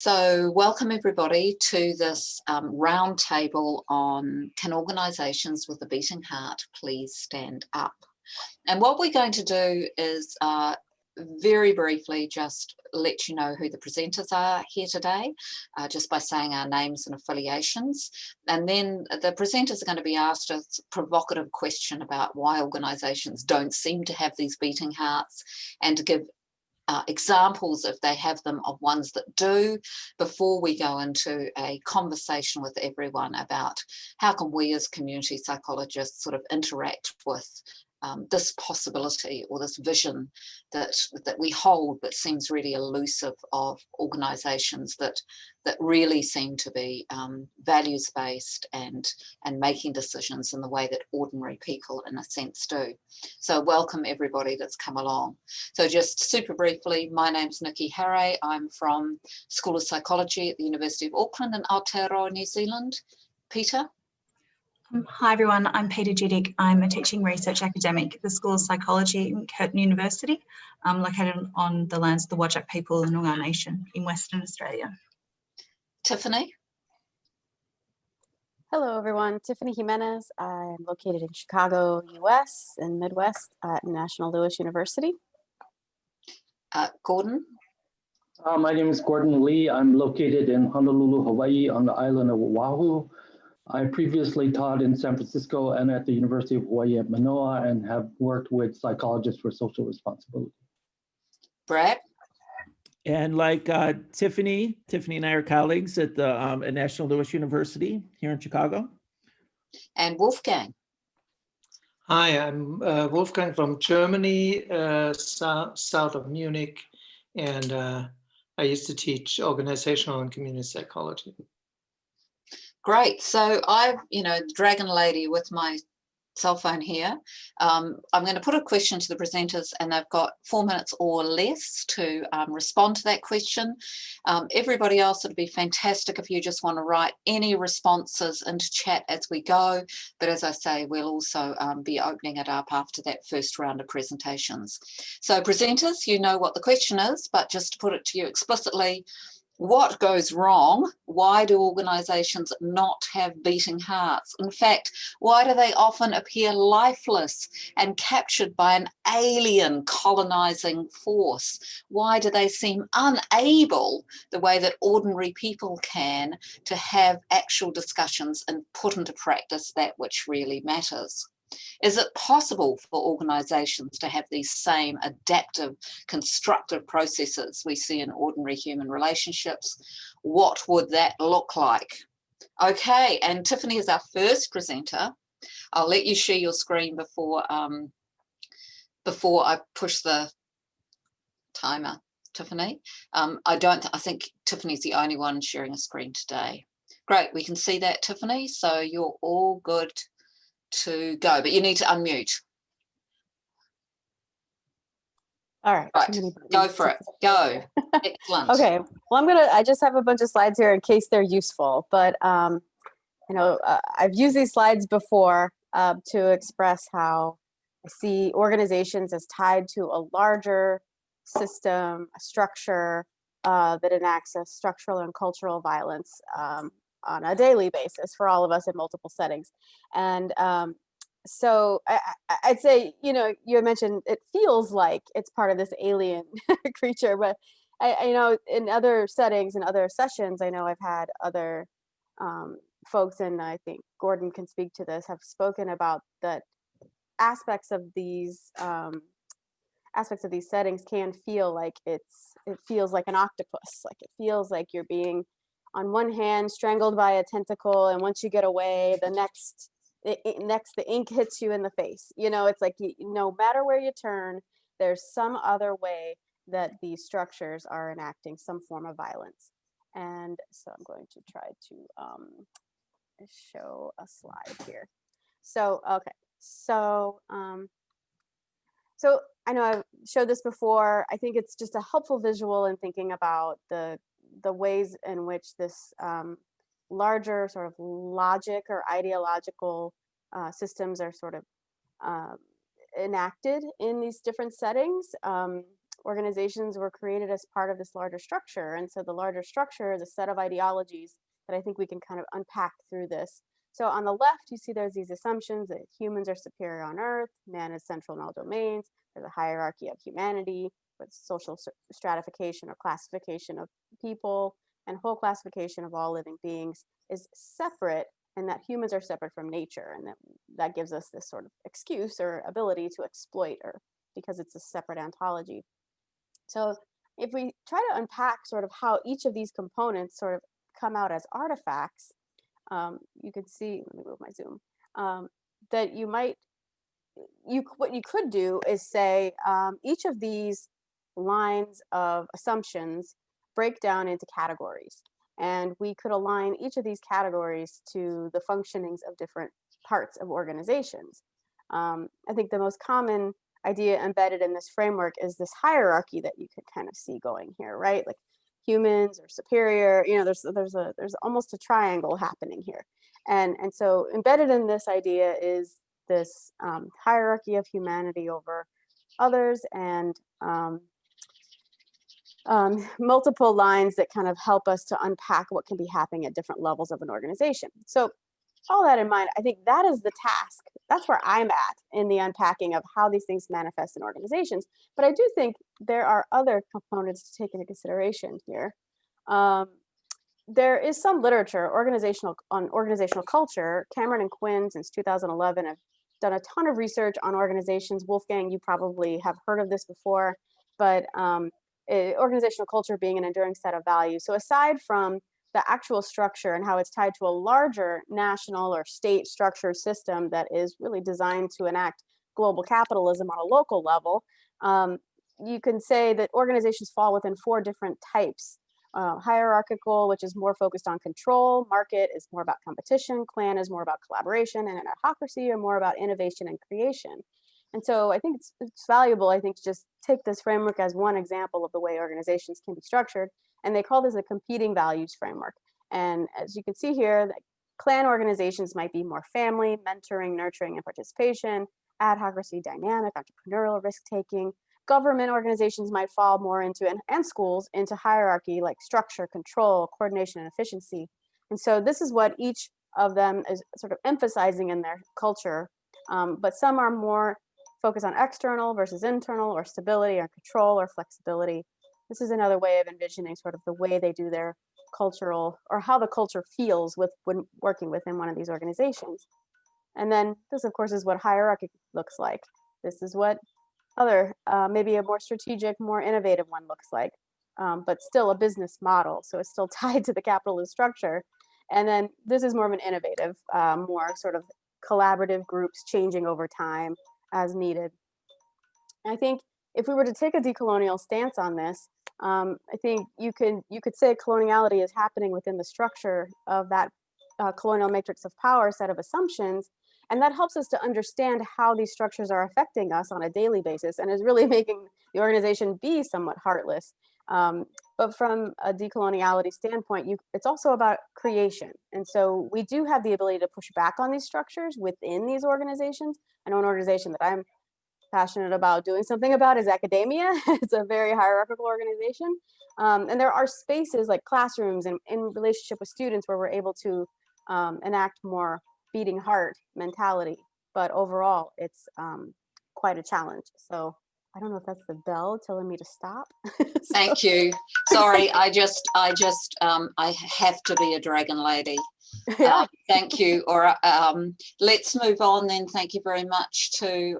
So welcome everybody to this roundtable on can organisations with a beating heart please stand up? And what we're going to do is very briefly just let you know who the presenters are here today, just by saying our names and affiliations. And then the presenters are going to be asked a provocative question about why organisations don't seem to have these beating hearts, and to give examples, if they have them, of ones that do, before we go into a conversation with everyone about how can we as community psychologists sort of interact with this possibility or this vision that we hold but seems really elusive, of organisations that really seem to be values-based and making decisions in the way that ordinary people in a sense do. So welcome everybody that's come along. So just super briefly, my name's Niki Harre. I'm from School of Psychology at the University of Auckland in Aotearoa, New Zealand. Peter? Hi everyone, I'm Peter Jiddick. I'm a teaching research academic at the School of Psychology at Curtin University, located on the lands of the Whadjuk people in Noongar Nation in Western Australia. Tiffany? Hello everyone, Tiffany Jimenez. I'm located in Chicago, US, in Midwest at National Louis University. Gordon? My name is Gordon Lee. I'm located in Honolulu, Hawaii on the island of Oahu. I previously taught in San Francisco and at the University of Hawaii at Manoa, and have worked with psychologists for social responsibility. Brad? And like Tiffany and I are colleagues at the at National Louis University here in Chicago. And Wolfgang? Hi, I'm Wolfgang from Germany, south of Munich, and I used to teach organizational and community psychology. Great. So I've, Dragon Lady with my cell phone here. I'm going to put a question to the presenters, and they've got 4 minutes or less to respond to that question. Everybody else, it'd be fantastic if you just want to write any responses into chat as we go. But as I say, we'll also be opening it up after that first round of presentations. So presenters, you know what the question is, but just to put it to you explicitly, what goes wrong? Why do organisations not have beating hearts? In fact, why do they often appear lifeless and captured by an alien colonising force? Why do they seem unable, the way that ordinary people can, to have actual discussions and put into practice that which really matters? Is it possible for organisations to have these same adaptive, constructive processes we see in ordinary human relationships? What would that look like? Okay, and Tiffany is our first presenter. I'll let you share your screen before I push the timer, Tiffany. I think Tiffany's the only one sharing a screen today. Great, we can see that, Tiffany, so you're all good to go, but you need to unmute. All right. Go for it. Go. Excellent. Okay. Well, I just have a bunch of slides here in case they're useful, but I've used these slides before to express how I see organizations as tied to a larger system, a structure that enacts a structural and cultural violence on a daily basis for all of us in multiple settings. And so I'd say, you had mentioned it feels like it's part of this alien creature, but I in other settings and other sessions, I know I've had other folks, and I think Gordon can speak to this, have spoken about that aspects of these settings can feel like it feels like an octopus, like it feels like you're being, on one hand, strangled by a tentacle, and once you get away, the ink hits you in the face. It's like no matter where you turn, there's some other way that these structures are enacting some form of violence. And so I'm going to try to show a slide here. So okay, so I know I've showed this before. I think it's just a helpful visual in thinking about the ways in which this larger sort of logic or ideological systems are sort of enacted in these different settings. organizations were created as part of this larger structure. And so the larger structure is a set of ideologies that I think we can kind of unpack through this. So on the left, you see there's these assumptions that humans are superior on Earth, man is central in all domains, there's a hierarchy of humanity with social stratification or classification of people, and whole classification of all living beings is separate, and that humans are separate from nature, and that gives us this sort of excuse or ability to exploit Earth because it's a separate ontology. So if we try to unpack sort of how each of these components sort of come out as artifacts, you could see, let me move my zoom, that what you could do is say each of these lines of assumptions break down into categories. And we could align each of these categories to the functionings of different parts of organizations. I think the most common idea embedded in this framework is this hierarchy that you could kind of see going here, right? Like humans are superior, you know, there's almost a triangle happening here. And so embedded in this idea is this hierarchy of humanity over others, and multiple lines that kind of help us to unpack what can be happening at different levels of an organization. So all that in mind, I think that is the task. That's where I'm at in the unpacking of how these things manifest in organizations. But I do think there are other components to take into consideration here. There is some literature on organizational culture. Cameron and Quinn, since 2011, have done a ton of research on organizations. Wolfgang, you probably have heard of this before, but organizational culture being an enduring set of values. So aside from the actual structure and how it's tied to a larger national or state structure system that is really designed to enact global capitalism on a local level, you can say that organizations fall within 4 different types. Hierarchical, which is more focused on control; market is more about competition; clan is more about collaboration; and autocracy are more about innovation and creation. And so I think it's valuable, I think, to just take this framework as one example of the way organizations can be structured. And they call this a competing values framework. And as you can see here, clan organizations might be more family, mentoring, nurturing, and participation; adhocracy, dynamic, entrepreneurial, risk-taking. Government organizations might fall more into, and schools, into hierarchy, like structure, control, coordination, and efficiency. And so this is what each of them is sort of emphasizing in their culture. But some are more focused on external versus internal, or stability or control or flexibility. This is another way of envisioning sort of the way they do their cultural, or how the culture feels when working within one of these organizations. And then this, of course, is what hierarchy looks like. This is what other, maybe a more strategic, more innovative one looks like, but still a business model. So it's still tied to the capitalist structure. And then this is more of an innovative, more sort of collaborative groups changing over time as needed. I think if we were to take a decolonial stance on this, I think you could say coloniality is happening within the structure of that colonial matrix of power set of assumptions. And that helps us to understand how these structures are affecting us on a daily basis, and is really making the organization be somewhat heartless. But from a decoloniality standpoint, it's also about creation. And so we do have the ability to push back on these structures within these organizations. I know an organization that I'm passionate about doing something about is academia. It's a very hierarchical organization. And there are spaces like classrooms and in relationship with students where we're able to enact more beating heart mentality. But overall, it's quite a challenge. So I don't know if that's the bell telling me to stop. Thank you. Sorry, I have to be a dragon lady. Yeah. Thank you. Or let's move on then. Thank you very much to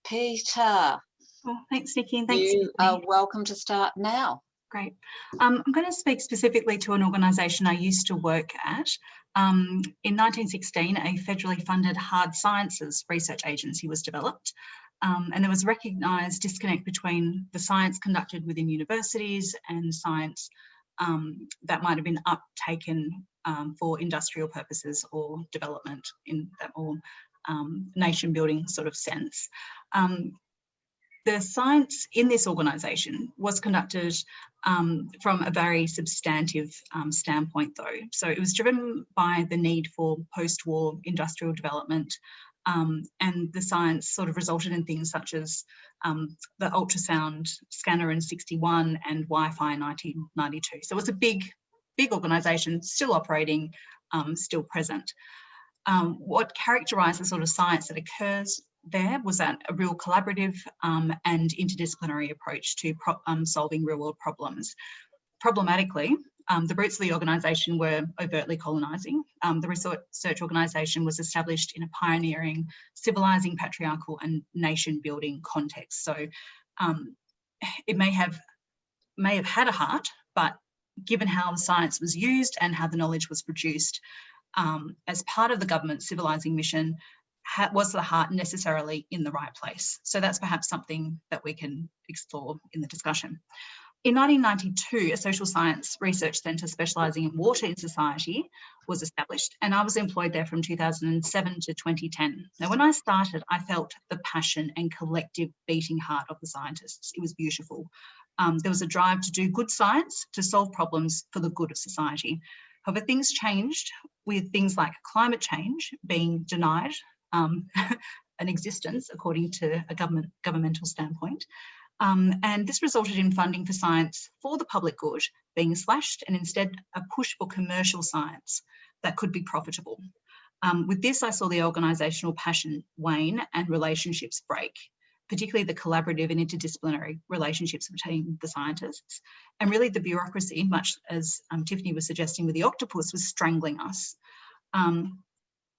Peter. Well, thanks, Nikki, and thanks. You are welcome to start now. Great. I'm going to speak specifically to an organisation I used to work at. In 1916, a federally funded hard sciences research agency was developed, and there was a recognised disconnect between the science conducted within universities and science that might have been uptaken for industrial purposes or development in that more nation-building sort of sense. The science in this organisation was conducted from a very substantive standpoint, though. So it was driven by the need for post-war industrial development And the science sort of resulted in things such as the ultrasound scanner in 61 and Wi-Fi in 1992. So it's a big organisation, still operating, still present. What characterised the sort of science that occurs there was that a real collaborative and interdisciplinary approach to solving real-world problems. Problematically, the roots of the organisation were overtly colonising. The research organisation was established in a pioneering, civilising, patriarchal and nation-building context. So it may have had a heart, but given how the science was used and how the knowledge was produced as part of the government's civilising mission, was the heart necessarily in the right place? So that's perhaps something that we can explore in the discussion. In 1992, a social science research centre specialising in water in society was established, and I was employed there from 2007 to 2010. Now, when I started, I felt the passion and collective beating heart of the scientists. It was beautiful. There was a drive to do good science, to solve problems for the good of society. However, things changed with things like climate change being denied an existence according to a governmental standpoint. And this resulted in funding for science for the public good being slashed, and instead a push for commercial science that could be profitable. With this, I saw the organisational passion wane and relationships break, particularly the collaborative and interdisciplinary relationships between the scientists. And really the bureaucracy, much as Tiffany was suggesting with the octopus, was strangling us.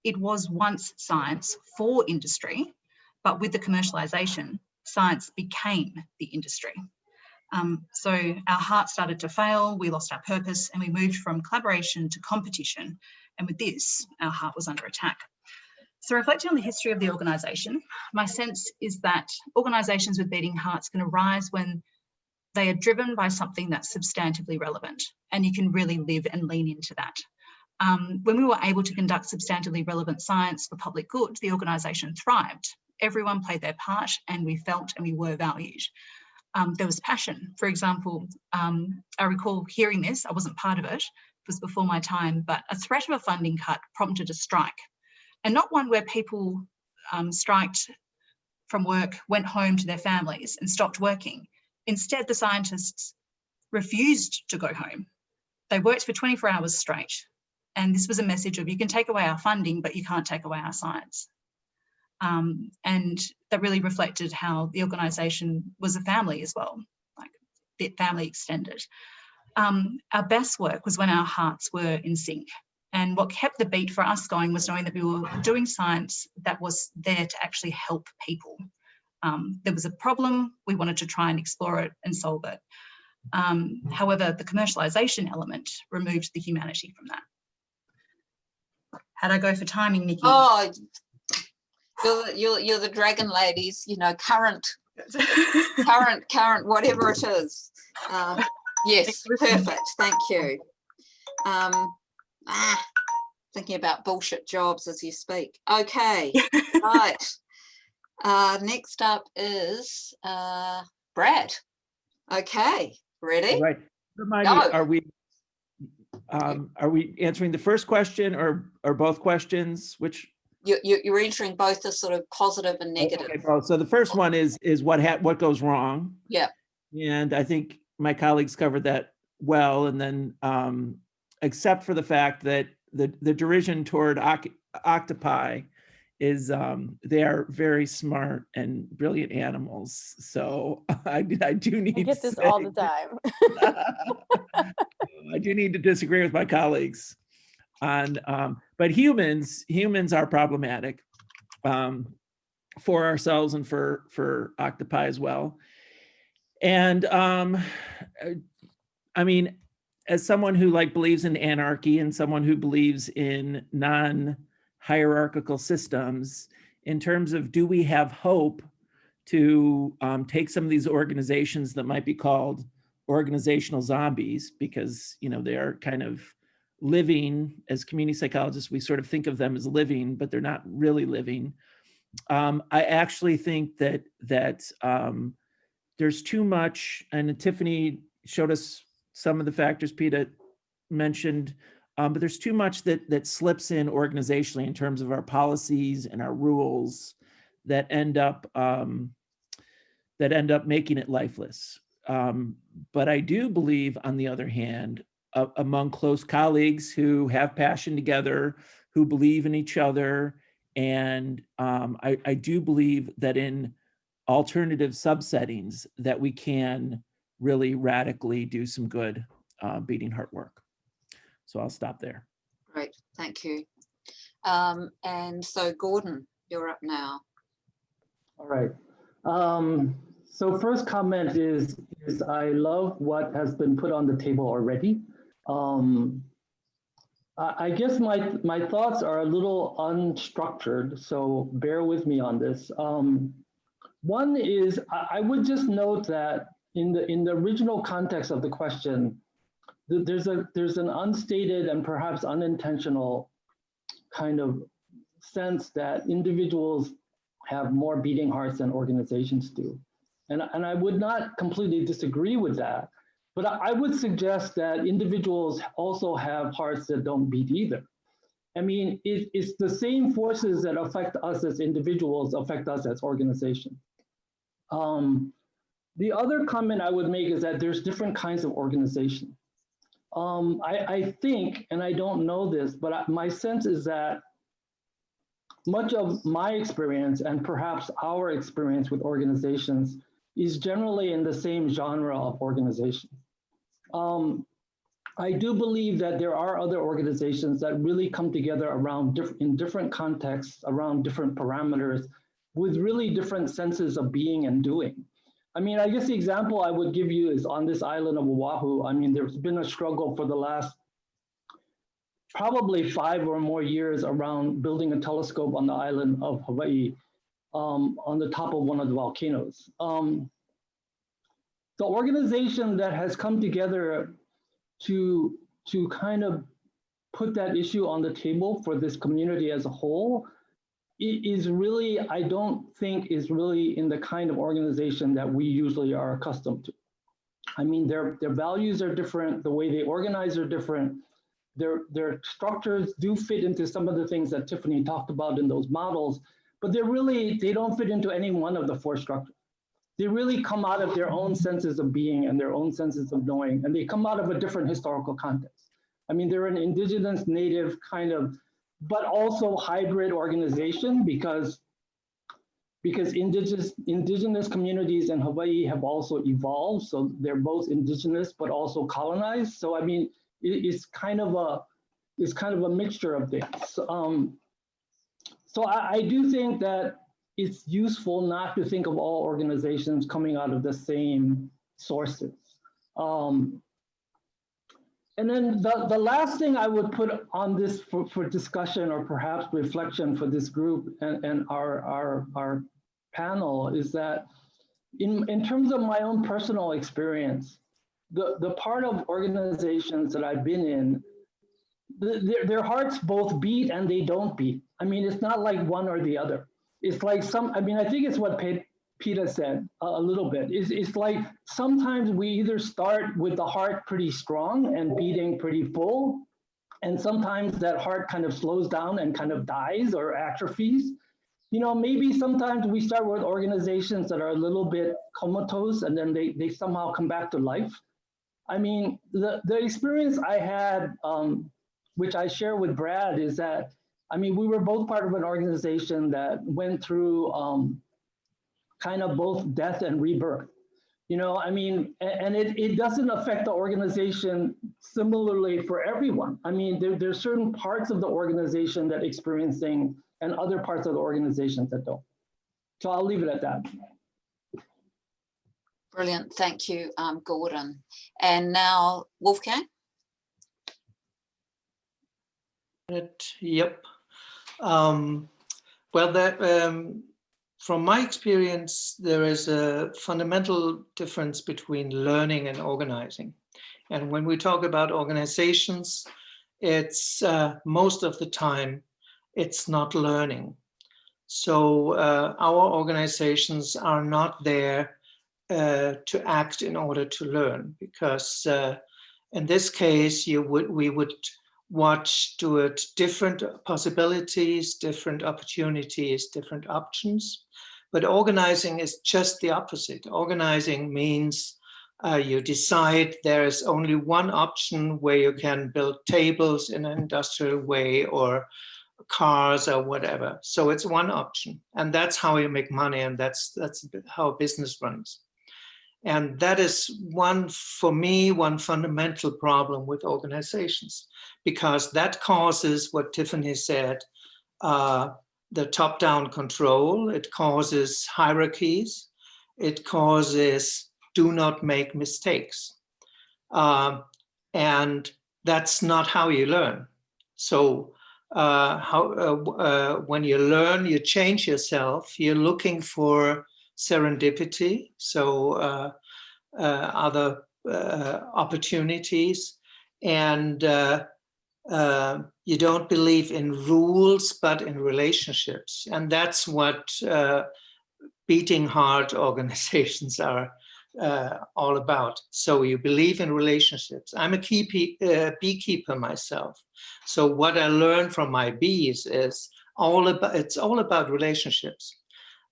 It was once science for industry, but with the commercialisation, science became the industry. So our heart started to fail, we lost our purpose, and we moved from collaboration to competition. And with this, our heart was under attack. So reflecting on the history of the organisation, my sense is that organisations with beating hearts can arise when they are driven by something that's substantively relevant, and you can really live and lean into that. When we were able to conduct substantively relevant science for public good, the organisation thrived. Everyone played their part, and we felt and we were valued. There was passion. For example, I recall hearing this, I wasn't part of it, it was before my time, but a threat of a funding cut prompted a strike. And not one where people striked from work, went home to their families and stopped working. Instead, the scientists refused to go home. They worked for 24 hours straight. And this was a message of, you can take away our funding, but you can't take away our science. And that really reflected how the organisation was a family as well, like the family extended. Our best work was when our hearts were in sync. And what kept the beat for us going was knowing that we were doing science that was there to actually help people. There was a problem, we wanted to try and explore it and solve it. However, the commercialisation element removed the humanity from that. How'd I go for timing, Nikki? Oh, you're the dragon ladies, you know, current, whatever it is. Yes, perfect, thank you. Thinking about bullshit jobs as you speak. Okay, right. Next up is Brad. Okay, ready? Right. Remind me, are we answering the first question or both questions? Which you're entering both the sort of positive and negative. Okay, both. So the first one is what goes wrong. Yeah. And I think my colleagues covered that well. And then except for the fact that the derision toward octopi is they are very smart and brilliant animals. So I do need I get this all the time. I do need to disagree with my colleagues on, but humans are problematic for ourselves and for octopi as well. And I mean, as someone who believes in anarchy and someone who believes in non-hierarchical systems, in terms of, do we have hope to take some of these organizations that might be called organizational zombies, because they are kind of living, as community psychologists, we sort of think of them as living, but they're not really living. I actually think that there's too much, and Tiffany showed us some of the factors Peter mentioned but there's too much that slips in organizationally in terms of our policies and our rules that end up making it lifeless. But I do believe, on the other hand, among close colleagues who have passion together, who believe in each other, and I do believe that in alternative subsettings that we can really radically do some good beating heart work. So I'll stop there. Great, thank you. And so Gordon, you're up now. All right. So first comment is I love what has been put on the table already. I guess my thoughts are a little unstructured, so bear with me on this. One is I would just note that in the original context of the question, there's an unstated and perhaps unintentional kind of sense that individuals have more beating hearts than organizations do. And I would not completely disagree with that, but I would suggest that individuals also have hearts that don't beat either. I mean, it's the same forces that affect us as individuals affect us as organizations. The other comment I would make is that there's different kinds of organization. I think, and I don't know this, but my sense is that much of my experience and perhaps our experience with organizations is generally in the same genre of organization. I do believe that there are other organizations that really come together around in different contexts, around different parameters, with really different senses of being and doing. I mean, I guess the example I would give you is on this island of Oahu. I mean, there's been a struggle for the last probably 5 or more years around building a telescope on the island of Hawaii on the top of one of the volcanoes. The organization that has come together to kind of put that issue on the table for this community as a whole is really, I don't think is really in the kind of organization that we usually are accustomed to. I mean, their values are different, the way they organize are different, their structures do fit into some of the things that Tiffany talked about in those models, but they don't fit into any one of the 4 structures. They really come out of their own senses of being and their own senses of knowing, and they come out of a different historical context. I mean, they're an indigenous, native kind of, but also hybrid organization because indigenous communities in Hawaii have also evolved. So they're both indigenous, but also colonized. So, I mean, it's kind of a mixture of things. So I do think that it's useful not to think of all organizations coming out of the same sources. And then the last thing I would put on this for discussion or perhaps reflection for this group and our panel is that in terms of my own personal experience, the part of organizations that I've been in, their hearts both beat and they don't beat. I mean, it's not like one or the other. It's like I think it's what Peter said a little bit. It's like sometimes we either start with the heart pretty strong and beating pretty full, and sometimes that heart kind of slows down and kind of dies or atrophies. You know, maybe sometimes we start with organizations that are a little bit comatose and then they somehow come back to life. I mean, the experience I had, which I share with Brad, is that, I mean, we were both part of an organization that went through kind of both death and rebirth. You know, I mean, and it doesn't affect the organization similarly for everyone. I mean, there's certain parts of the organization that experience things and other parts of the organizations that don't. So I'll leave it at that. Brilliant, thank you, Gordon. And now Wolfgang. Yep. Well, from my experience, there is a fundamental difference between learning and organizing. And when we talk about organizations, it's most of the time, it's not learning. So our organizations are not there to act in order to learn, because in this case, we would watch toward different possibilities, different opportunities, different options. But organizing is just the opposite. Organizing means you decide there is only one option where you can build tables in an industrial way or cars or whatever. So it's one option, and that's how you make money, and that's how business runs. And that is for me, one fundamental problem with organizations, because that causes what Tiffany said, the top-down control. It causes hierarchies. It causes do not make mistakes. And that's not how you learn. So when you learn, you change yourself. You're looking for serendipity, so other opportunities, and you don't believe in rules, but in relationships. And that's what beating heart organizations are all about. So you believe in relationships. I'm a beekeeper myself. So what I learned from my bees is it's all about relationships.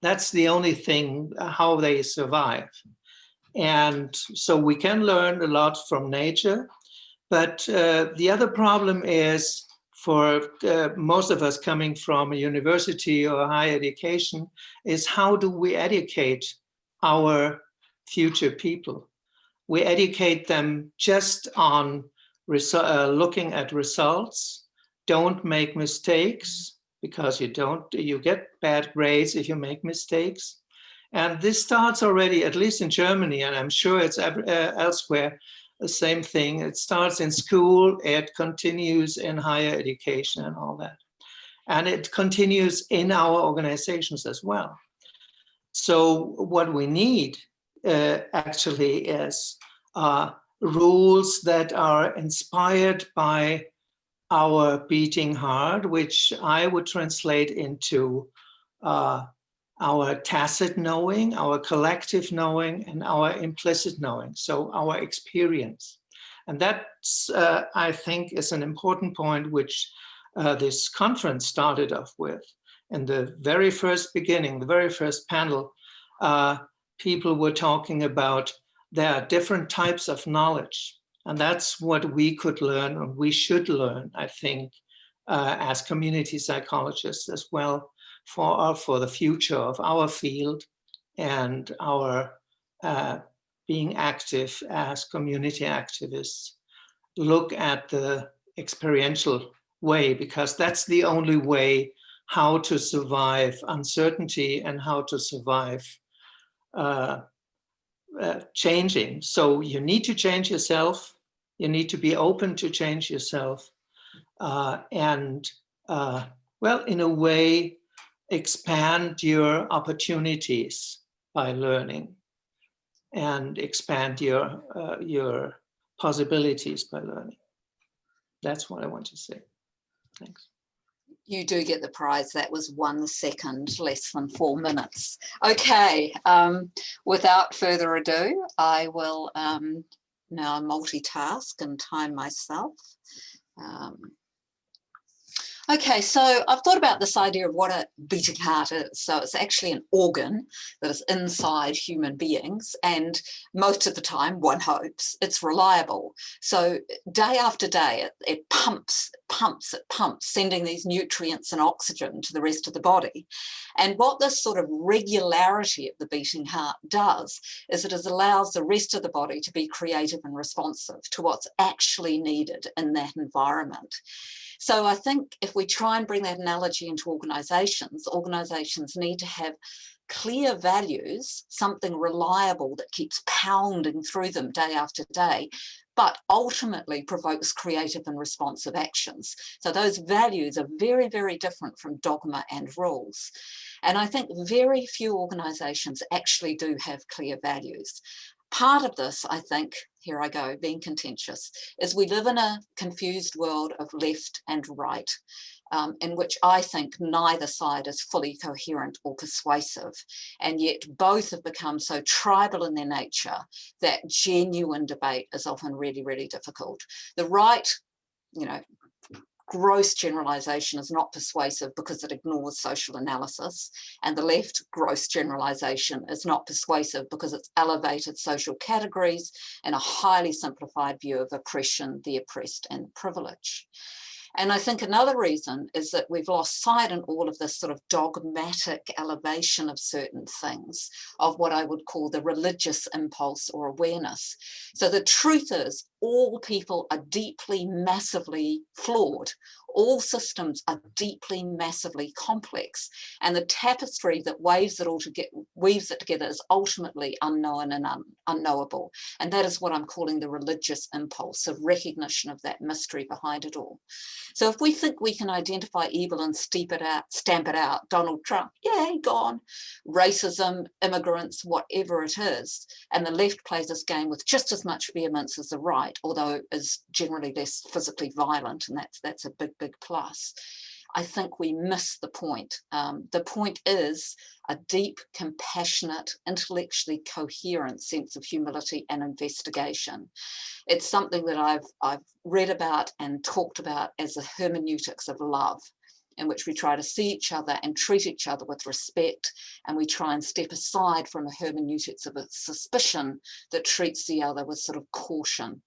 That's the only thing, how they survive. And so we can learn a lot from nature. But the other problem is, for most of us coming from a university or higher education, is how do we educate our future people? We educate them just on looking at results. Don't make mistakes, because you get bad grades if you make mistakes. And this starts already, at least in Germany, and I'm sure it's elsewhere, the same thing. It starts in school, it continues in higher education and all that. And it continues in our organizations as well. So what we need actually is rules that are inspired by our beating heart, which I would translate into our tacit knowing, our collective knowing, and our implicit knowing, so our experience. And that's, I think, is an important point which this conference started off with. In the very first beginning, the very first panel, people were talking about there are different types of knowledge. And that's what we could learn, and we should learn, I think, as community psychologists as well, for the future of our field and our being active as community activists. Look at the experiential way, because that's the only way how to survive uncertainty and how to survive changing. So you need to change yourself. You need to be open to change yourself. And well, in a way, expand your opportunities by learning, and expand your possibilities by learning. That's what I want to say. Thanks. You do get the prize. That was 1 second, less than 4 minutes. Okay, without further ado, I will now multitask and time myself. Okay, so I've thought about this idea of what a beating heart is. So it's actually an organ that is inside human beings, and most of the time, one hopes, it's reliable. So day after day, it pumps, sending these nutrients and oxygen to the rest of the body. And what this sort of regularity of the beating heart does is it allows the rest of the body to be creative and responsive to what's actually needed in that environment. So I think if we try and bring that analogy into organizations need to have clear values, something reliable that keeps pounding through them day after day, but ultimately provokes creative and responsive actions. So those values are very, very different from dogma and rules. And I think very few organizations actually do have clear values. Part of this, I think, here I go, being contentious, is we live in a confused world of left and right, in which I think neither side is fully coherent or persuasive. And yet both have become so tribal in their nature that genuine debate is often really, really difficult. The right, you know, gross generalization is not persuasive because it ignores social analysis, and the left gross generalization is not persuasive because it's elevated social categories and a highly simplified view of oppression, the oppressed, and the privileged. And I think another reason is that we've lost sight in all of this sort of dogmatic elevation of certain things of what I would call the religious impulse or awareness. So the truth is, all people are deeply, massively flawed. All systems are deeply, massively complex. And the tapestry that weaves it together is ultimately unknown and unknowable. And that is what I'm calling the religious impulse, of recognition of that mystery behind it all. So if we think we can identify evil and stamp it out, Donald Trump, yay, gone, racism, immigrants, whatever it is, and the left plays this game with just as much vehemence as the right, although is generally less physically violent, and that's a big, big plus. I think we miss the point. The point is a deep, compassionate, intellectually coherent sense of humility and investigation. It's something that I've read about and talked about as the hermeneutics of love, in which we try to see each other and treat each other with respect, and we try and step aside from a hermeneutics of a suspicion that treats the other with sort of caution.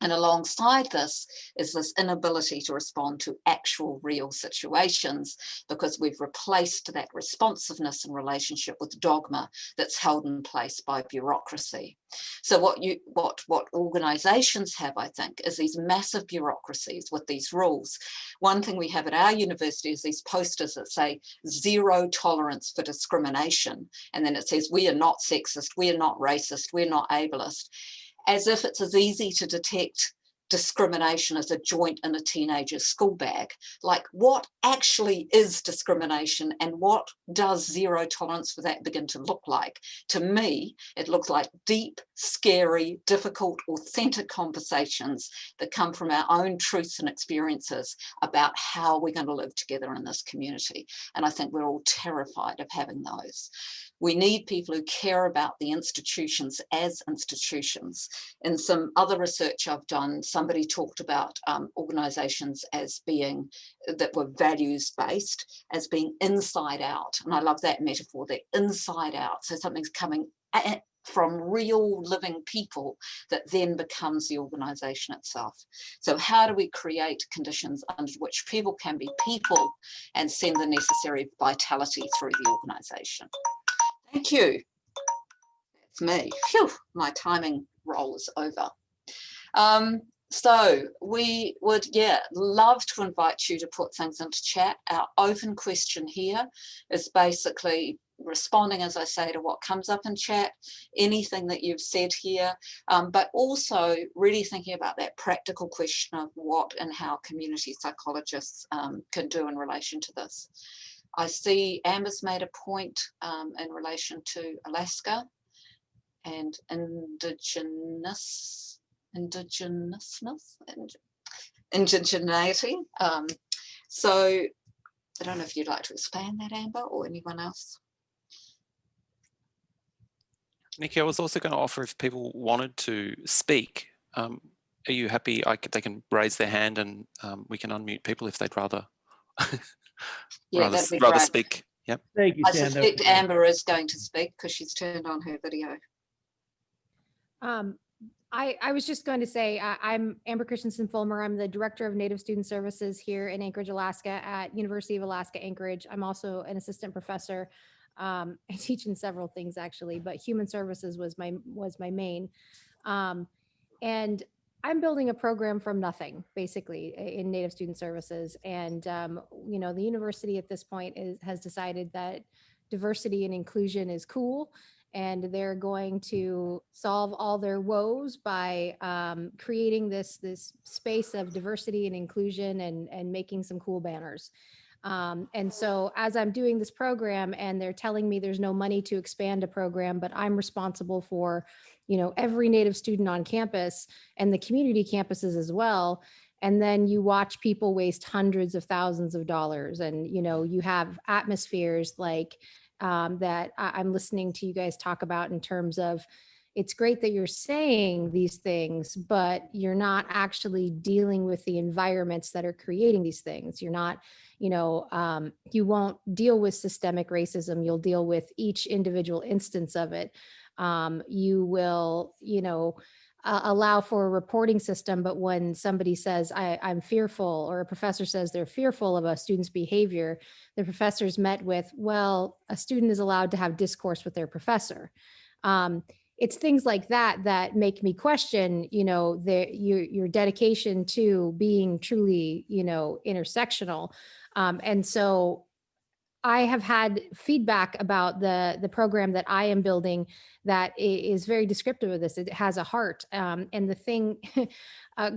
And alongside this is this inability to respond to actual real situations, because we've replaced that responsiveness in relationship with dogma that's held in place by bureaucracy. So what organizations have, I think, is these massive bureaucracies with these rules. One thing we have at our university is these posters that say zero tolerance for discrimination. And then it says, we are not sexist, we are not racist, we're not ableist, as if it's as easy to detect discrimination as a joint in a teenager's school bag. Like, what actually is discrimination, and what does zero tolerance for that begin to look like? To me, it looks like deep, scary, difficult, authentic conversations that come from our own truths and experiences about how we're going to live together in this community. And I think we're all terrified of having those. We need people who care about the institutions as institutions. In some other research I've done, somebody talked about organizations as being, that were values-based, as being inside out. And I love that metaphor, that inside out. So something's coming from real living people that then becomes the organization itself. So how do we create conditions under which people can be people and send the necessary vitality through the organization? Thank you. That's me. Phew, my timing roll is over. So we would, love to invite you to put things into chat. Our open question here is basically responding, as I say, to what comes up in chat, anything that you've said here, but also really thinking about that practical question of what and how community psychologists can do in relation to this. I see Amber's made a point in relation to Alaska and indigeneity. So I don't know if you'd like to expand that, Amber, or anyone else. Niki, I was also going to offer, if people wanted to speak, are you happy? They can raise their hand and we can unmute people if they'd rather. Yeah, rather speak. Yep. Thank you, I Sandra. suspect Amber is going to speak because she's turned on her video. I was just going to say, I'm Amber Christensen Fulmer. I'm the Director of Native Student Services here in Anchorage, Alaska at University of Alaska, Anchorage. I'm also an assistant professor. I teach in several things actually, but human services was my main. And I'm building a program from nothing, basically, in Native Student Services. And, the university at this point has decided that diversity and inclusion is cool. And they're going to solve all their woes by creating this space of diversity and inclusion and making some cool banners. And so as I'm doing this program and they're telling me there's no money to expand a program, but I'm responsible for, every Native student on campus and the community campuses as well. And then you watch people waste hundreds of thousands of dollars, and, you have atmospheres like that I'm listening to you guys talk about in terms of, it's great that you're saying these things, but you're not actually dealing with the environments that are creating these things. You're not, you won't deal with systemic racism. You'll deal with each individual instance of it. You will, allow for a reporting system, but when somebody says, I'm fearful, or a professor says they're fearful of a student's behavior, the professor's met with, well, a student is allowed to have discourse with their professor. It's things like that that make me question, your dedication to being truly, intersectional. And so I have had feedback about the program that I am building that is very descriptive of this. It has a heart. And the thing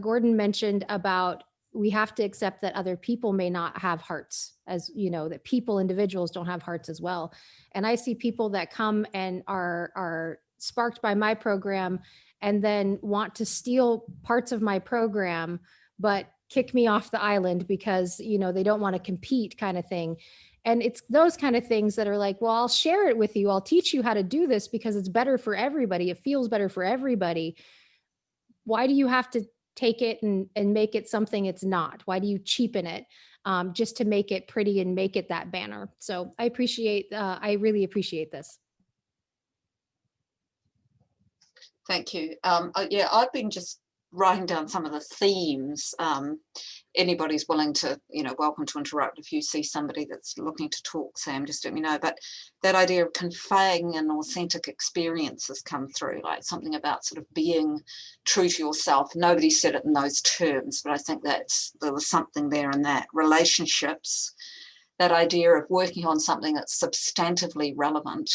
Gordon mentioned about, we have to accept that other people may not have hearts, as that individuals don't have hearts as well. And I see people that come and are sparked by my program and then want to steal parts of my program, but kick me off the island because, they don't want to compete, kind of thing. And it's those kind of things that are like, well, I'll share it with you. I'll teach you how to do this because it's better for everybody. It feels better for everybody. Why do you have to take it and make it something it's not? Why do you cheapen it just to make it pretty and make it that banner? So I really appreciate this. Thank you. Yeah, I've been just writing down some of the themes. Anybody's willing to, welcome to interrupt if you see somebody that's looking to talk, Sam, just let me know. But that idea of conveying an authentic experience has come through, like something about sort of being true to yourself. Nobody said it in those terms, but I think there was something there in that. Relationships, that idea of working on something that's substantively relevant,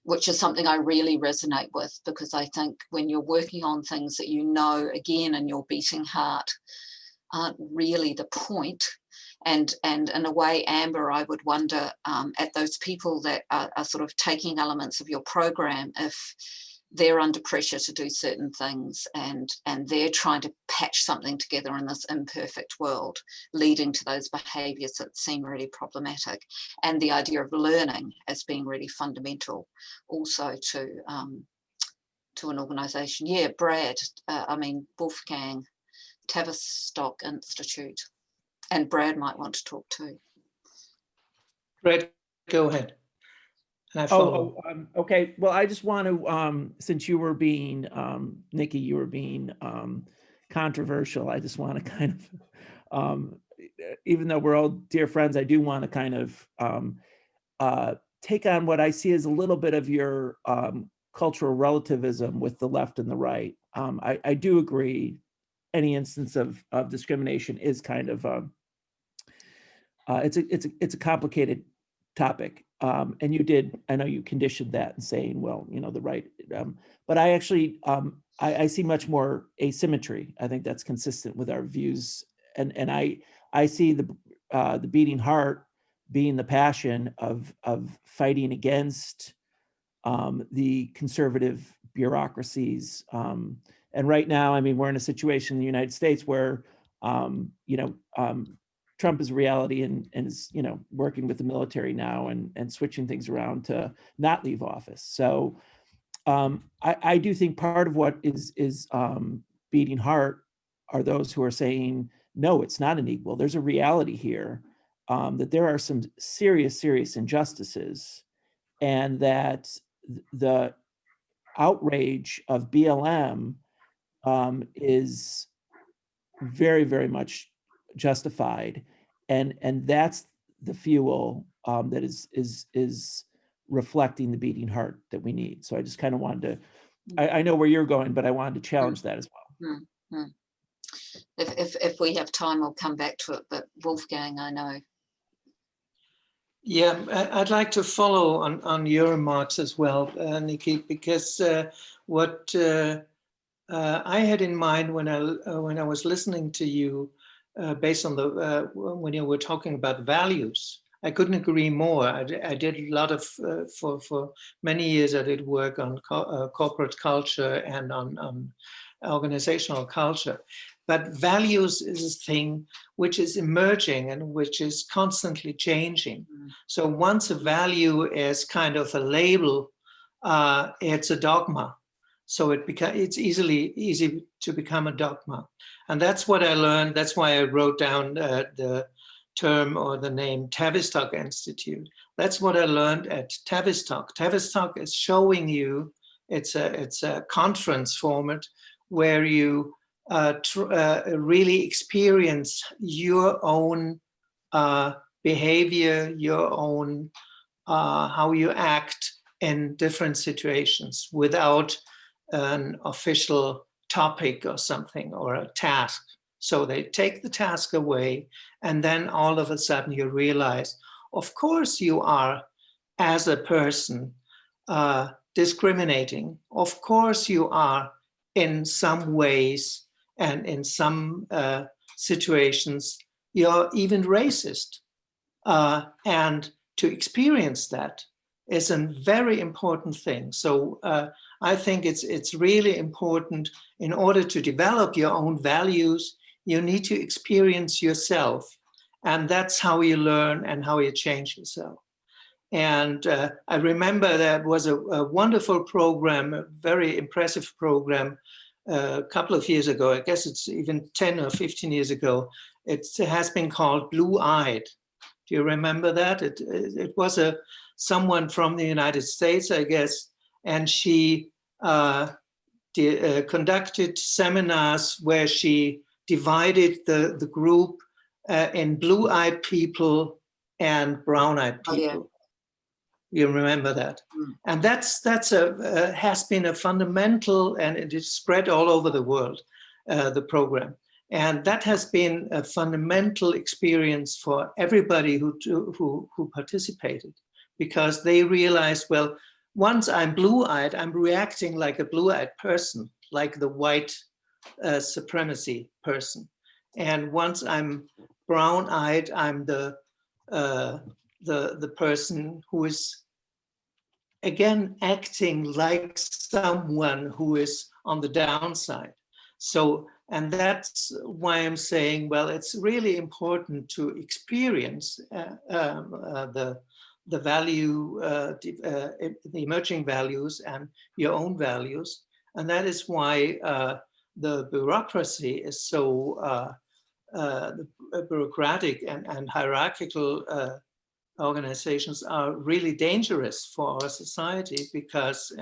which is something I really resonate with, because I think when you're working on things that again, in your beating heart, aren't really the point. And in a way, Amber, I would wonder at those people that are sort of taking elements of your program, if they're under pressure to do certain things and they're trying to patch something together in this imperfect world, leading to those behaviours that seem really problematic. And the idea of learning as being really fundamental also to an organisation. Yeah, Brad, Wolfgang, Tavistock Institute, and Brad might want to talk too. Brad, go ahead. And I follow. Okay. Well, I just want to, since you were being, Niki, you were being controversial, I just want to kind of, even though we're all dear friends, I do want to kind of take on what I see as a little bit of your cultural relativism with the left and the right. I do agree any instance of discrimination is kind of it's a complicated topic, and I know you conditioned that in saying, well, the right, but I actually I see much more asymmetry. I think that's consistent with our views, and I see the beating heart being the passion of fighting against the conservative bureaucracies. And right now, we're in a situation in the United States where, Trump is reality and is, working with the military now and switching things around to not leave office. So I do think part of what is beating heart are those who are saying, no, it's not unequal. There's a reality here that there are some serious injustices, and that the outrage of BLM is very, very much justified, and that's the fuel that is reflecting the beating heart that we need. So I just kind of wanted to, I know where you're going, but I wanted to challenge that as well. Mm-hmm. If we have time, we'll come back to it. But Wolfgang, I know. Yeah, I'd like to follow on your remarks as well, Niki, because what I had in mind when I was listening to you, based on when you were talking about values, I couldn't agree more. I did a lot of for many years. I did work on corporate culture and on organizational culture. But values is a thing which is emerging and which is constantly changing. So once a value is kind of a label it's a dogma. So it's easy to become a dogma. And that's what I learned. That's why I wrote down the term or the name Tavistock Institute. That's what I learned at Tavistock. Tavistock is showing you, it's a conference format where you really experience your own behavior, your own how you act in different situations without an official topic or something or a task. So they take the task away, and then all of a sudden you realize, of course you are, as a person, discriminating. Of course you are in some ways and in some situations, you're even racist. And to experience that is a very important thing. So I think it's really important, in order to develop your own values, you need to experience yourself. And that's how you learn and how you change yourself. And I remember there was a wonderful program, a very impressive program a couple of years ago. I guess it's even 10 or 15 years ago. It has been called Blue Eyed. Do you remember that? It was someone from the United States, I guess, and she conducted seminars where she divided the group in blue-eyed people and brown-eyed people. Oh, yeah. You remember that? Mm. And that's has been a fundamental, and it is spread all over the world, the program. And that has been a fundamental experience for everybody who participated, because they realized, well, once I'm blue-eyed, I'm reacting like a blue-eyed person, like the white supremacy person. And once I'm brown-eyed, I'm the person who is, again, acting like someone who is on the downside. So, and that's why I'm saying, well, it's really important to experience the value, the emerging values and your own values. And that is why the bureaucracy is so bureaucratic and hierarchical. Organizations are really dangerous for our society, because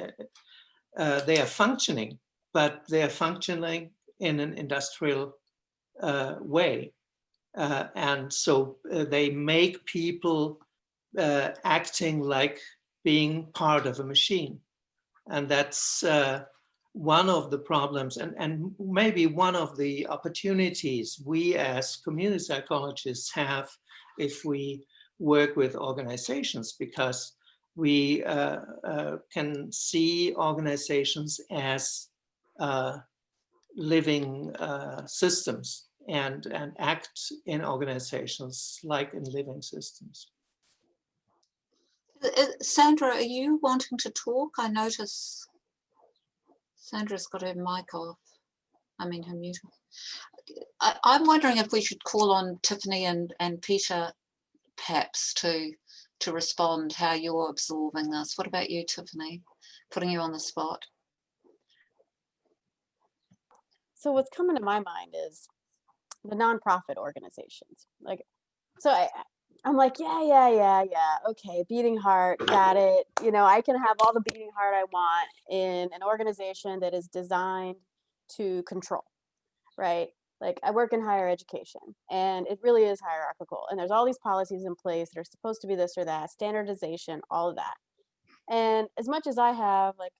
they are functioning, but they are functioning in an industrial way. And so they make people acting like being part of a machine. And that's one of the problems, and maybe one of the opportunities we as community psychologists have if we work with organizations, because we can see organizations as living systems and act in organizations like in living systems. Sandra, are you wanting to talk? I notice Sandra's got her mic off. I mean, her mute. I'm wondering if we should call on Tiffany and Peter perhaps to respond, how you're absorbing this. What about you, Tiffany? Putting you on the spot. So what's coming to my mind is the nonprofit organizations. Like, so I'm like, yeah. Okay, beating heart, got it. You know, I can have all the beating heart I want in an organization that is designed to control, right? Like, I work in higher education, and it really is hierarchical. And there's all these policies in place that are supposed to be this or that, standardization, all of that. And as much as I have like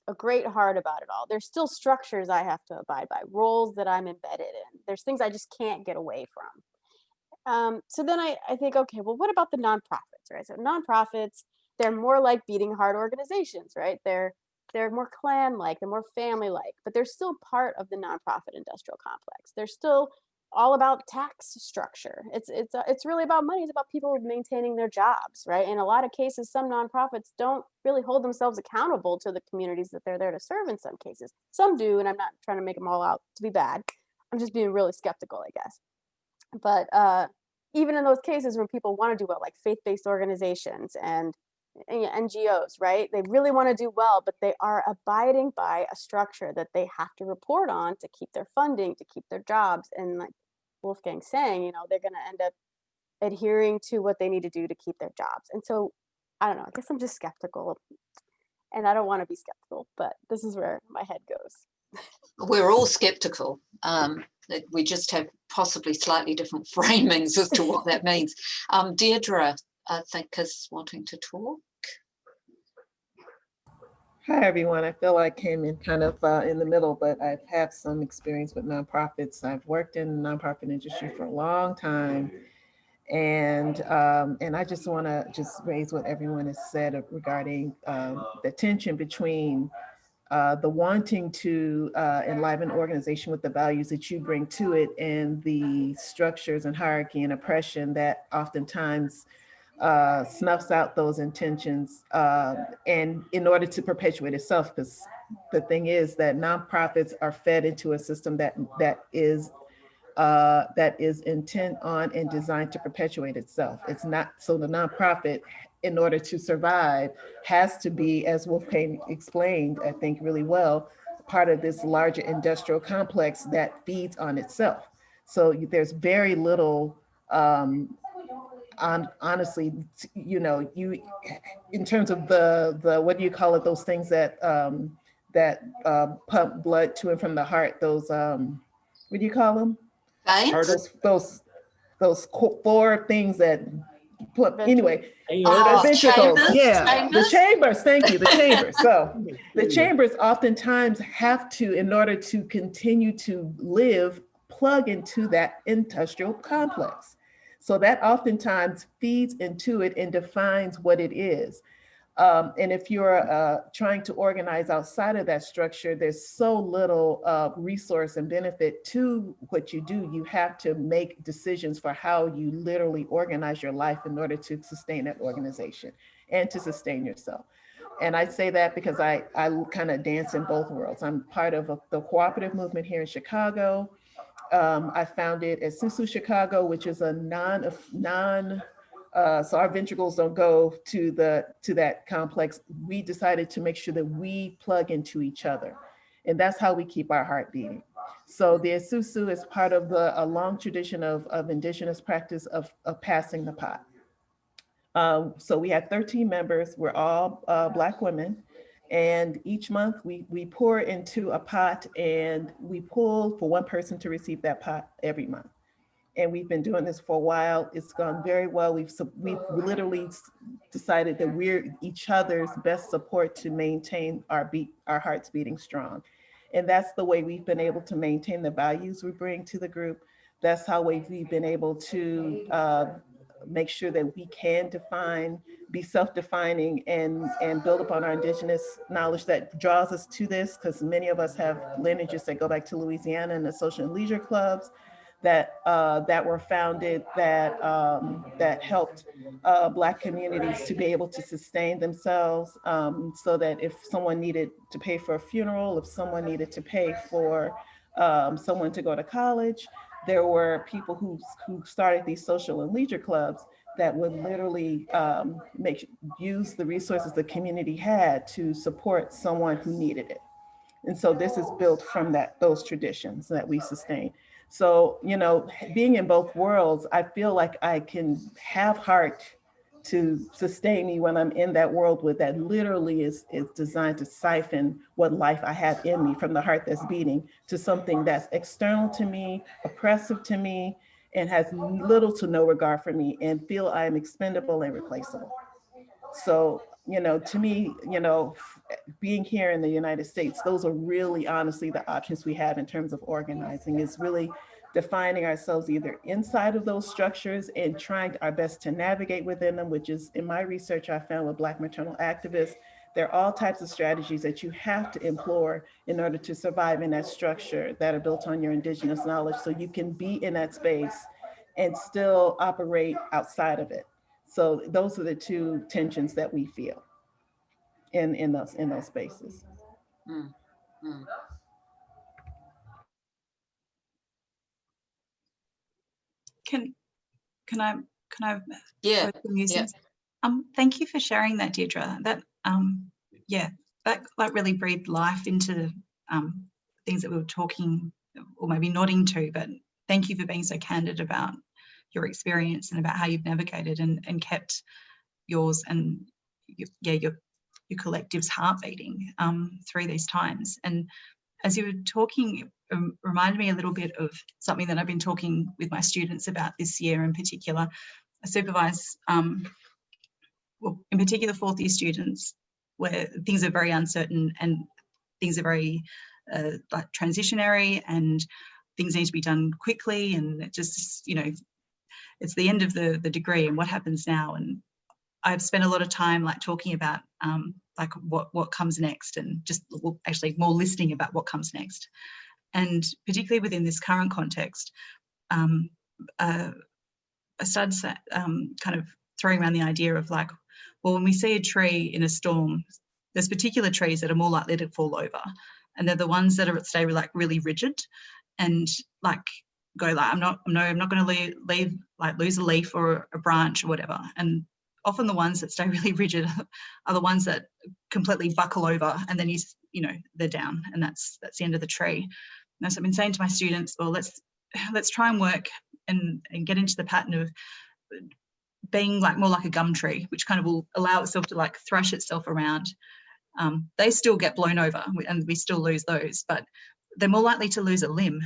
a great heart about it all, there's still structures I have to abide by, roles that I'm embedded in. There's things I just can't get away from. So then I think, okay, well, what about the nonprofits, right? So nonprofits, they're more like beating heart organizations, right? They're more clan-like, they're more family-like, but they're still part of the nonprofit industrial complex. They're still all about tax structure. It's really about money. It's about people maintaining their jobs, right? In a lot of cases, some nonprofits don't really hold themselves accountable to the communities that they're there to serve in some cases. Some do, and I'm not trying to make them all out to be bad. I'm just being really skeptical, I guess. But even in those cases when people want to do well, like faith-based organizations and NGOs, right? They really want to do well, but they are abiding by a structure that they have to report on to keep their funding, to keep their jobs. And like Wolfgang's saying, you know, they're going to end up adhering to what they need to do to keep their jobs. And so, I don't know, I guess I'm just skeptical, and I don't want to be skeptical, but this is where my head goes. We're all skeptical. We just have possibly slightly different framings as to what that means. Deirdre, I think, is wanting to talk. Hi, everyone. I feel I came in kind of in the middle, but I've had some experience with nonprofits. I've worked in the nonprofit industry for a long time. And I just want to just raise what everyone has said regarding the tension between the wanting to enliven organization with the values that you bring to it and the structures and hierarchy and oppression that oftentimes snuffs out those intentions and in order to perpetuate itself, because the thing is that nonprofits are fed into a system that is intent on and designed to perpetuate itself. It's not, so the nonprofit, in order to survive, has to be, as Wolfgang explained, I think really well, part of this larger industrial complex that feeds on itself. So there's very little, honestly, you know, you, in terms of the what do you call it, those things that pump blood to and from the heart, those, what do you call them? Veins? Those four things that put, anyway, Oh, ventricles, chambers, yeah, chambers? the chambers, thank you, the chambers. So the chambers oftentimes have to, in order to continue to live, plug into that industrial complex. So that oftentimes feeds into it and defines what it is. And if you're trying to organize outside of that structure, there's so little resource and benefit to what you do. You have to make decisions for how you literally organize your life in order to sustain that organization and to sustain yourself. And I say that because I kind of dance in both worlds. I'm part of the cooperative movement here in Chicago. I founded at Susu Chicago, which is a so our ventricles don't go to that complex. We decided to make sure that we plug into each other. And that's how we keep our heart beating. So the Susu is part of a long tradition of indigenous practice of passing the pot. So we had 13 members. We're all Black women. And each month we pour into a pot and we pull for one person to receive that pot every month. And we've been doing this for a while. It's gone very well. We've literally decided that we're each other's best support to maintain our hearts beating strong. And that's the way we've been able to maintain the values we bring to the group. That's how we've been able to make sure that we can be self-defining and build upon our indigenous knowledge that draws us to this, because many of us have lineages that go back to Louisiana and the social and leisure clubs that were founded that helped Black communities to be able to sustain themselves, so that if someone needed to pay for a funeral, if someone needed to pay for someone to go to college, there were people who started these social and leisure clubs that would literally use the resources the community had to support someone who needed it. And so this is built from those traditions that we sustain. So, you know, being in both worlds, I feel like I can have heart to sustain me when I'm in that world with that literally is designed to siphon what life I have in me from the heart that's beating to something that's external to me, oppressive to me, and has little to no regard for me and feel I am expendable and replaceable. So, you know, to me, you know, being here in the United States, those are really honestly the options we have in terms of organizing, is really defining ourselves either inside of those structures and trying our best to navigate within them, which is, in my research, I found with Black maternal activists, there are all types of strategies that you have to employ in order to survive in that structure that are built on your indigenous knowledge, so you can be in that space and still operate outside of it. So those are the two tensions that we feel in those spaces. Mm, mm. Can I Yeah, some musings? Thank you for sharing that, Deirdre. That yeah, that like really breathed life into things that we were talking or maybe nodding to. But thank you for being so candid about your experience and about how you've navigated and kept yours and your collective's heart beating through these times. And as you were talking, it reminded me a little bit of something that I've been talking with my students about this year in particular. I supervise, well, in particular, fourth year students, where things are very uncertain and things are very like transitionary, and things need to be done quickly, and it just, you know, it's the end of the degree and what happens now. And I've spent a lot of time like talking about like what comes next, and just actually more listening about what comes next. And particularly within this current context, I started kind of throwing around the idea of like, well, when we see a tree in a storm, there's particular trees that are more likely to fall over, and they're the ones that are stay like really rigid and like go like, I'm not going to leave like lose a leaf or a branch or whatever. And often the ones that stay really rigid are the ones that completely buckle over, and then you know they're down, and that's the end of the tree. And so I've been saying to my students, well, let's try and work and get into the pattern of being like more like a gum tree, which kind of will allow itself to like thrash itself around. They still get blown over and we still lose those, but they're more likely to lose a limb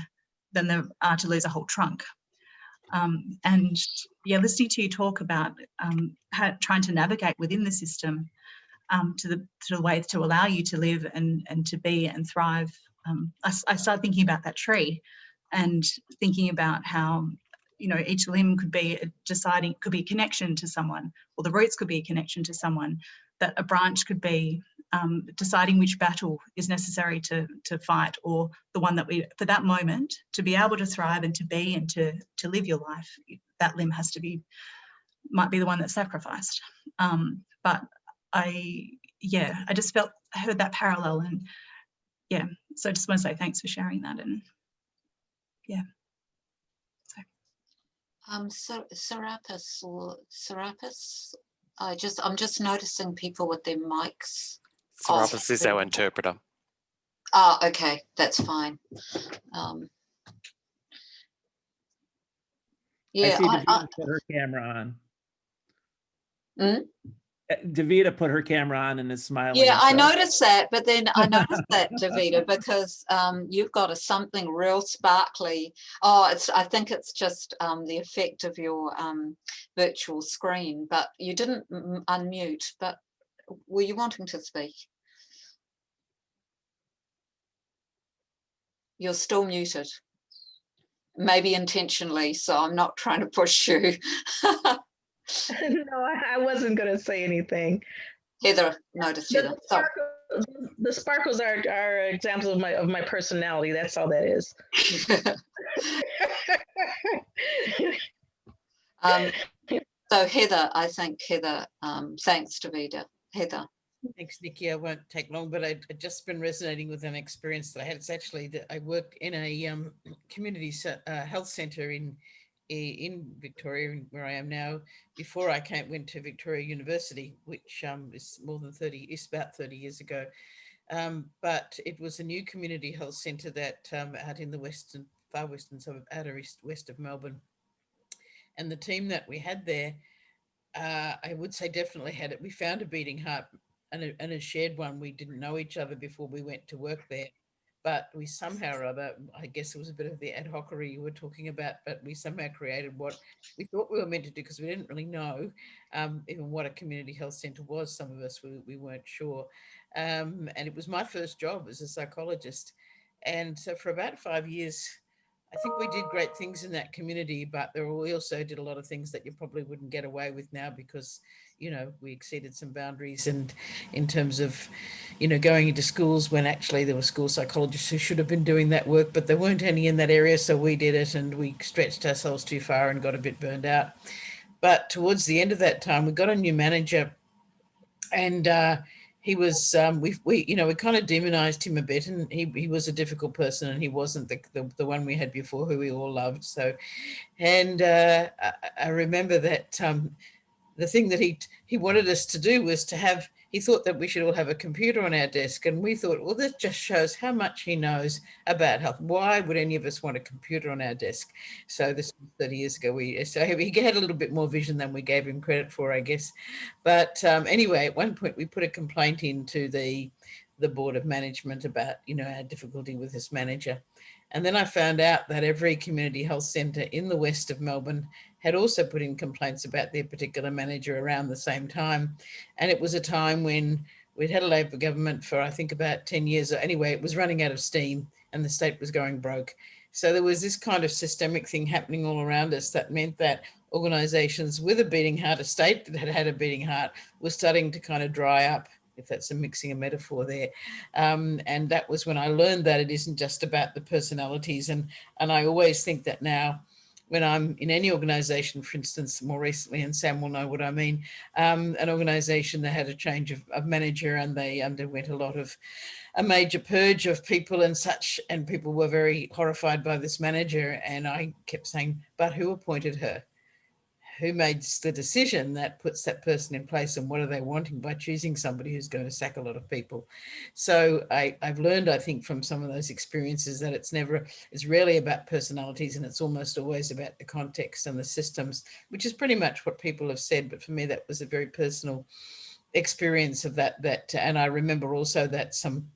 than they are to lose a whole trunk. And yeah, listening to you talk about trying to navigate within the system to the way to allow you to live and to be and thrive. I started thinking about that tree and thinking about how, you know, each limb could be could be a connection to someone, or the roots could be a connection to someone, that a branch could be deciding which battle is necessary to fight, or the one that we, for that moment, to be able to thrive and to be and to live your life, that limb might be the one that's sacrificed. But I just heard that parallel, and yeah, so I just want to say thanks for sharing that. And yeah. So Serapis, I'm just noticing people with their mics off. Serapis is our interpreter. Oh, okay, that's fine. Yeah, I see Davida put her camera on. Hmm? Davida put her camera on and is smiling. Yeah, I so. noticed that, but then I noticed that, Davida, because you've got something real sparkly. Oh, I think it's just the effect of your virtual screen, but you didn't unmute. But were you wanting to speak? You're still muted, maybe intentionally, so I'm not trying to push you. No, I wasn't going to say anything. Heather noticed Heather. The sparkles are examples of my personality. That's all that is. So Heather, I think Heather, thanks Davida. Heather. Thanks, Niki. I won't take long, but I've just been resonating with an experience that I had. It's actually that I worked in a community health centre in Victoria, where I am now, before I went to Victoria University, which is about 30 years ago. But it was a new community health centre that out in the far western suburb, outer west of Melbourne. And the team that we had there, I would say definitely had it. We found a beating heart and a shared one. We didn't know each other before we went to work there. But we somehow or other, I guess it was a bit of the ad hocery you were talking about, but we somehow created what we thought we were meant to do, because we didn't really know even what a community health centre was. Some of us, we weren't sure. And it was my first job as a psychologist. And so for about 5 years, I think we did great things in that community, but we also did a lot of things that you probably wouldn't get away with now, because, you know, we exceeded some boundaries, and in terms of, you know, going into schools when actually there were school psychologists who should have been doing that work, but there weren't any in that area. So we did it, and we stretched ourselves too far and got a bit burned out. But towards the end of that time, we got a new manager, and he was, we kind of demonized him a bit, and he was a difficult person, and he wasn't the one we had before, who we all loved. So, and I remember that the thing that he wanted us to do was to have, he thought that we should all have a computer on our desk. And we thought, well, this just shows how much he knows about health. Why would any of us want a computer on our desk? So this was 30 years ago. So he had a little bit more vision than we gave him credit for, I guess. But anyway, at one point we put a complaint into the board of management about, our difficulty with this manager. And then I found out that every community health centre in the west of Melbourne had also put in complaints about their particular manager around the same time. And it was a time when we'd had a Labor government for, I think, about 10 years. Anyway, it was running out of steam and the state was going broke. So there was this kind of systemic thing happening all around us that meant that organisations with a beating heart, a state that had a beating heart, was starting to kind of dry up, if that's mixing a metaphor there. And that was when I learned that it isn't just about the personalities. And I always think that now, when I'm in any organisation, for instance, more recently, and Sam will know what I mean, an organisation that had a change of manager and they underwent a major purge of people and such, and people were very horrified by this manager. And I kept saying, but who appointed her? Who made the decision that puts that person in place, and what are they wanting by choosing somebody who's going to sack a lot of people? So I've learned, I think, from some of those experiences that it's rarely about personalities, and it's almost always about the context and the systems, which is pretty much what people have said. But for me, that was a very personal experience of that. And I remember also that some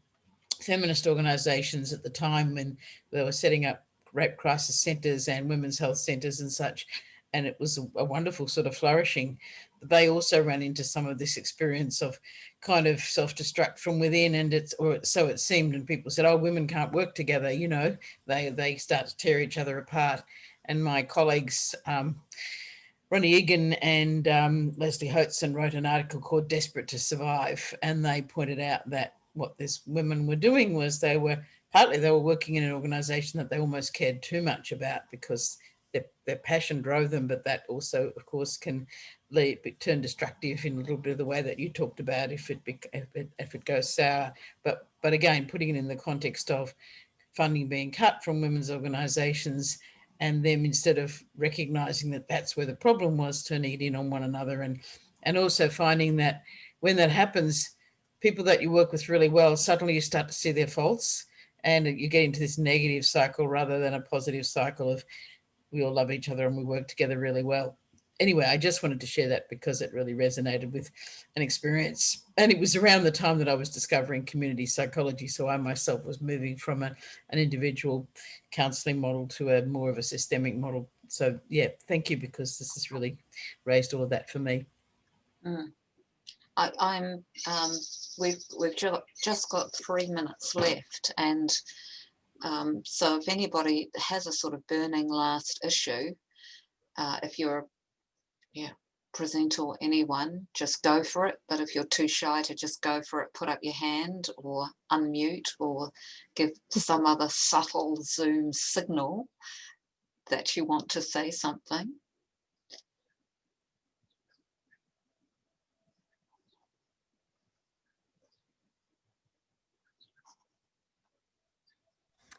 feminist organizations at the time, when they were setting up rape crisis centers and women's health centers and such, and it was a wonderful sort of flourishing, they also ran into some of this experience of kind of self-destruct from within, or so it seemed, and people said, oh, women can't work together, they start to tear each other apart. And my colleagues, Ronnie Egan and Leslie Hoatzin, wrote an article called Desperate to Survive, and they pointed out that what these women were doing was they were working in an organisation that they almost cared too much about, because their passion drove them, but that also, of course, can turn destructive in a little bit of the way that you talked about if it goes sour. But again, putting it in the context of funding being cut from women's organisations, and them, instead of recognising that that's where the problem was, turning it in on one another, and also finding that when that happens, people that you work with really well, suddenly you start to see their faults, and you get into this negative cycle rather than a positive cycle of we all love each other and we work together really well. Anyway, I just wanted to share that because it really resonated with an experience. And it was around the time that I was discovering community psychology. So I myself was moving from an individual counselling model to a more of a systemic model. So yeah, thank you, because this has really raised all of that for me. We've just got 3 minutes left, and so if anybody has a sort of burning last issue, if you're presenter or anyone, just go for it. But if you're too shy to just go for it, put up your hand or unmute or give some other subtle Zoom signal that you want to say something.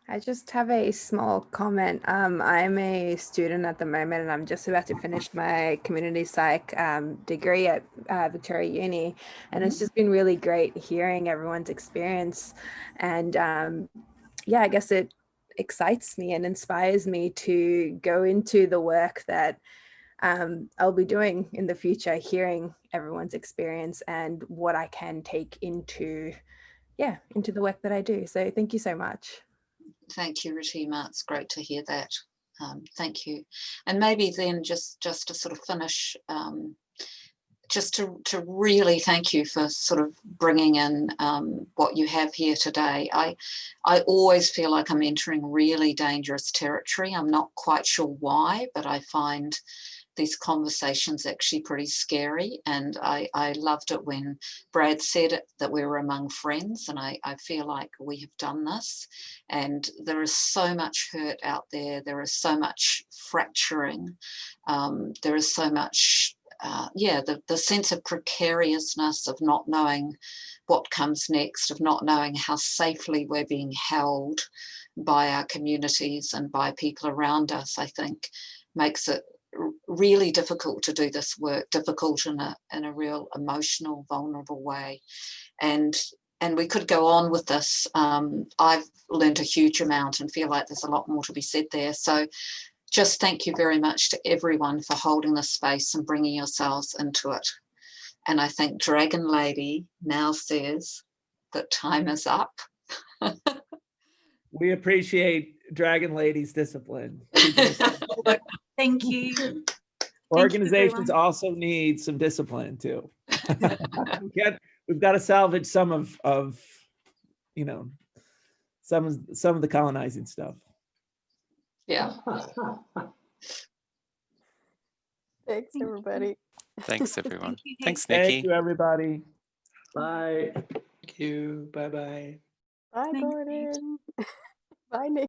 I just have a small comment. I'm a student at the moment, and I'm just about to finish my community psych degree at Victoria Uni, and it's just been really great hearing everyone's experience. And I guess it excites me and inspires me to go into the work that I'll be doing in the future, hearing everyone's experience and what I can take into the work that I do. So thank you so much. Thank you, Ritima. It's great to hear that. Thank you. And maybe then just to sort of finish, just to really thank you for sort of bringing in what you have here today. I always feel like I'm entering really dangerous territory. I'm not quite sure why, but I find these conversations actually pretty scary. And I loved it when Brad said it, that we were among friends, and I feel like we have done this. And there is so much hurt out there. There is so much fracturing. There is so much, the sense of precariousness, of not knowing what comes next, of not knowing how safely we're being held by our communities and by people around us, I think makes it really difficult to do this work, difficult in a real emotional, vulnerable way. And we could go on with this. I've learned a huge amount and feel like there's a lot more to be said there. So just thank you very much to everyone for holding this space and bringing yourselves into it. And I think Dragon Lady now says that time is up. We appreciate Dragon Lady's discipline. Thank you. Organizations also need some discipline too. We've got to salvage some of you know, some of the colonizing stuff. Yeah. Thanks, everybody. Thanks, everyone. Thanks, Niki. Thank you, everybody. Bye. Thank you. Bye-bye. Bye, Thanks, Gordon. Bye, Nick.